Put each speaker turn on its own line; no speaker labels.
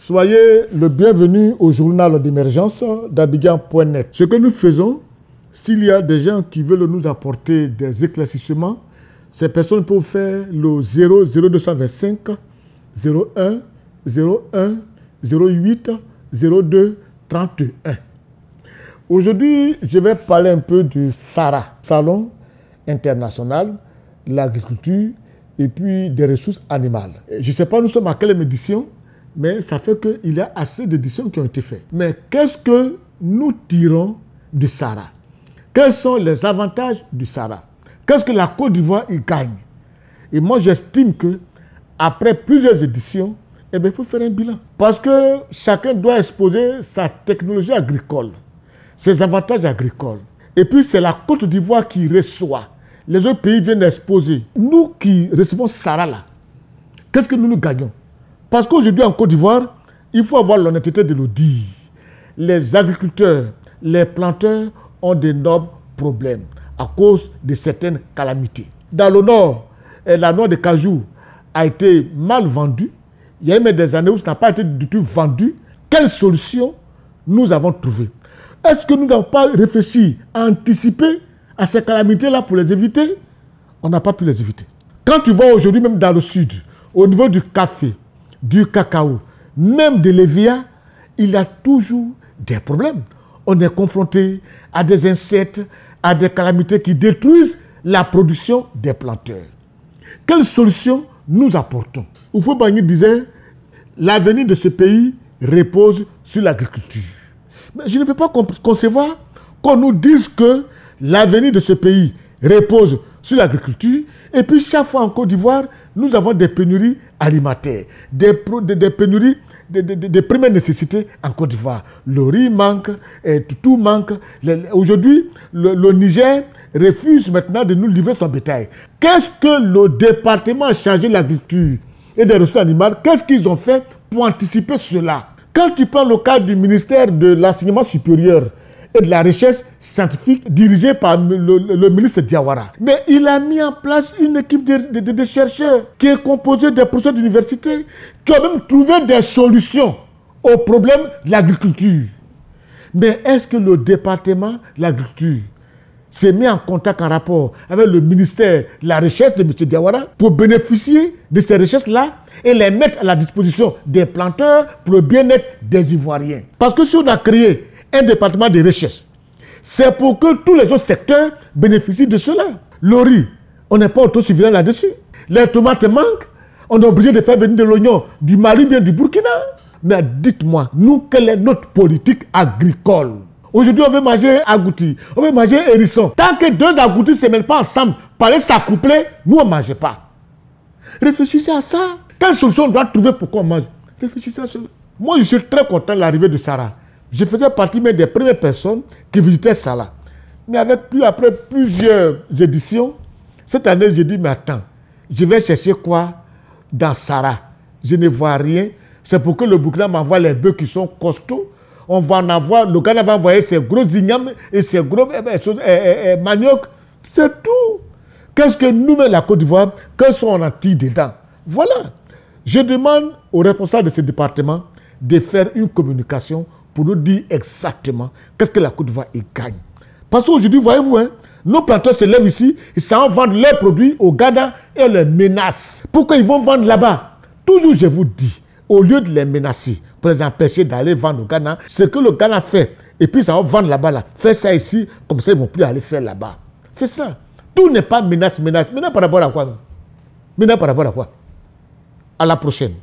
Soyez le bienvenu au journal d'émergence d'Abidjan.net. Ce que nous faisons, s'il y a des gens qui veulent nous apporter des éclaircissements, ces personnes peuvent faire le 0225 01 01 08 02 31. Aujourd'hui, je vais parler un peu du SARA, Salon international, l'agriculture et puis des ressources animales. Je ne sais pas, nous sommes à quelle édition, mais ça fait qu'il y a assez d'éditions qui ont été faites. Mais qu'est-ce que nous tirons du SARA? Quels sont les avantages du SARA? Qu'est-ce que la Côte d'Ivoire y gagne? Et moi, j'estime que après plusieurs éditions, il faut faire un bilan. Parce que chacun doit exposer sa technologie agricole, ses avantages agricoles. Et puis, c'est la Côte d'Ivoire qui reçoit. Les autres pays viennent exposer. Nous qui recevons SARA là, qu'est-ce que nous gagnons? Parce qu'aujourd'hui, en Côte d'Ivoire, il faut avoir l'honnêteté de le dire. Les agriculteurs, les planteurs ont d'énormes problèmes à cause de certaines calamités. Dans le nord, la noix de cajou a été mal vendue. Il y a même des années où ça n'a pas été du tout vendu. Quelle solution nous avons trouvée? Est-ce que nous n'avons pas réfléchi à anticiper à ces calamités-là pour les éviter? On n'a pas pu les éviter. Quand tu vas aujourd'hui, même dans le sud, au niveau du café, du cacao, même de l'Évia, il y a toujours des problèmes. On est confronté à des insectes, à des calamités qui détruisent la production des planteurs. Quelle solution nous apportons? Houphouët-Boigny disait, l'avenir de ce pays repose sur l'agriculture. Mais je ne peux pas concevoir qu'on nous dise que l'avenir de ce pays repose sur l'agriculture et puis chaque fois en Côte d'Ivoire, nous avons des pénuries alimentaires, des pénuries de première nécessité en Côte d'Ivoire. Le riz manque, tout manque. Aujourd'hui, le Niger refuse maintenant de nous livrer son bétail. Qu'est-ce que le département chargé de l'agriculture et des ressources animales, qu'est-ce qu'ils ont fait pour anticiper cela? Quand tu prends le cas du ministère de l'Enseignement supérieur et de la recherche scientifique dirigé par le ministre Diawara. Mais il a mis en place une équipe de chercheurs qui est composée des professeurs d'université qui ont même trouvé des solutions aux problèmes de l'agriculture. Mais est-ce que le département de l'agriculture s'est mis en contact, en rapport avec le ministère de la recherche de M. Diawara pour bénéficier de ces recherches-là et les mettre à la disposition des planteurs pour le bien-être des Ivoiriens? Parce que si on a créé un département de recherche, c'est pour que tous les autres secteurs bénéficient de cela. Le riz, on n'est pas autosuffisant là-dessus. Les tomates manquent, on est obligé de faire venir de l'oignon du Mali, bien du Burkina. Mais dites-moi, nous, quelle est notre politique agricole? Aujourd'hui, on veut manger agouti, on veut manger hérisson. Tant que deux agoutis ne se mettent pas ensemble, pour aller s'accoupler, nous, on ne mange pas. Réfléchissez à ça. Quelle solution on doit trouver pour qu'on mange? Réfléchissez à cela. Moi, je suis très content de l'arrivée de SARA. Je faisais partie même des premières personnes qui visitaient SARA. Mais après plusieurs éditions, cette année, j'ai dit, mais attends, je vais chercher quoi dans SARA? Je ne vois rien. C'est pour que le Burkina m'envoie les bœufs qui sont costauds. On va en avoir, le Ghana va envoyer ses gros ignames et ses gros manioc. C'est tout. Qu'est-ce que nous met la Côte d'Ivoire? Quels sont on tire dedans? Voilà. Je demande aux responsables de ce département de faire une communication pour nous dire exactement qu'est-ce que la Côte d'Ivoire gagne. Parce qu'aujourd'hui, voyez-vous, nos planteurs se lèvent ici, ils s'en vendent leurs produits au Ghana et on les menace. Pourquoi ils vont vendre là-bas? Toujours, je vous dis, au lieu de les menacer, pour les empêcher d'aller vendre au Ghana, ce que le Ghana fait, et puis ça va vendre là-bas, là, faire ça ici, comme ça ils ne vont plus aller faire là-bas. C'est ça. Tout n'est pas menace. Menace par rapport à quoi? Menace par rapport à quoi? À la prochaine.